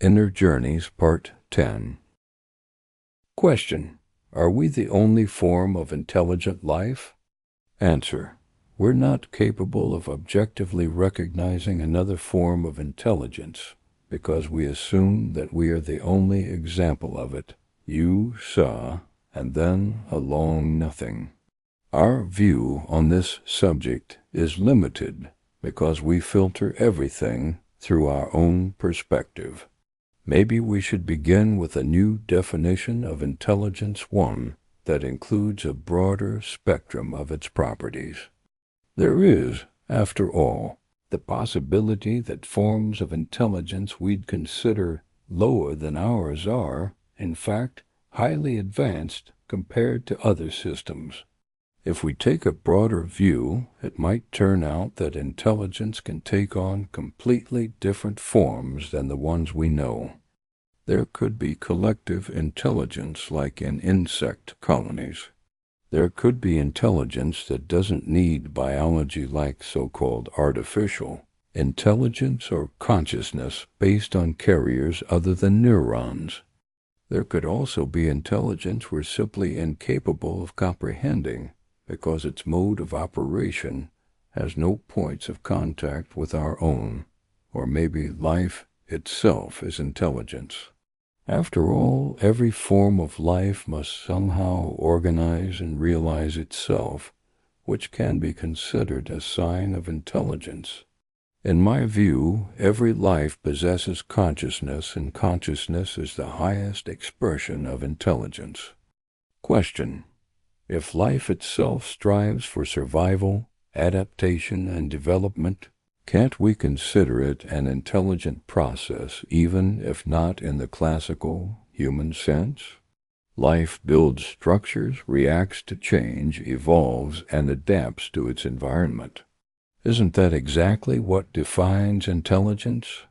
Inner Journeys, Part 10. Question: Are we the only form of intelligent life? Answer: We're not capable of objectively recognizing another form of intelligence because we assume that we are the only example of it. You saw, and then a long nothing. Our view on this subject is limited because we filter everything through our own perspective. Maybe we should begin with a new definition of intelligence, one that includes a broader spectrum of its properties. There is, after all, the possibility that forms of intelligence we'd consider lower than ours are, in fact, highly advanced compared to other systems. If we take a broader view, it might turn out that intelligence can take on completely different forms than the ones we know. There could be collective intelligence like in insect colonies. There could be intelligence that doesn't need biology like so-called artificial intelligence or consciousness based on carriers other than neurons. There could also be intelligence we're simply incapable of comprehending because its mode of operation has no points of contact with our own, or maybe life itself is intelligence. After all, every form of life must somehow organize and realize itself, which can be considered a sign of intelligence. In my view, every life possesses consciousness, and consciousness is the highest expression of intelligence. Question: If life itself strives for survival, adaptation, and development, can't we consider it an intelligent process even if not in the classical human sense? Life builds structures, reacts to change, evolves, and adapts to its environment. Isn't that exactly what defines intelligence?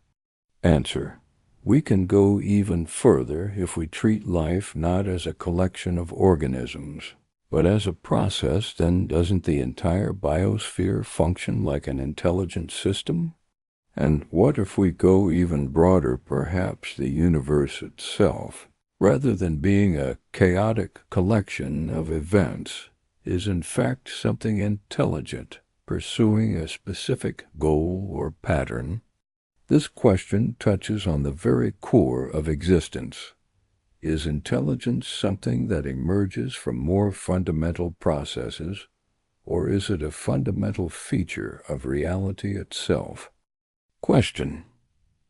Answer: We can go even further if we treat life not as a collection of organisms, but as a process. Then doesn't the entire biosphere function like an intelligent system? And what if we go even broader? Perhaps the universe itself, rather than being a chaotic collection of events, is in fact something intelligent, pursuing a specific goal or pattern. This question touches on the very core of existence. Is intelligence something that emerges from more fundamental processes, or is it a fundamental feature of reality itself? Question: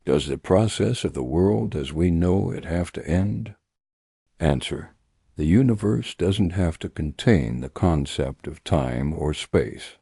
Does the process of the world as we know it have to end? Answer: The universe doesn't have to contain the concept of time or space.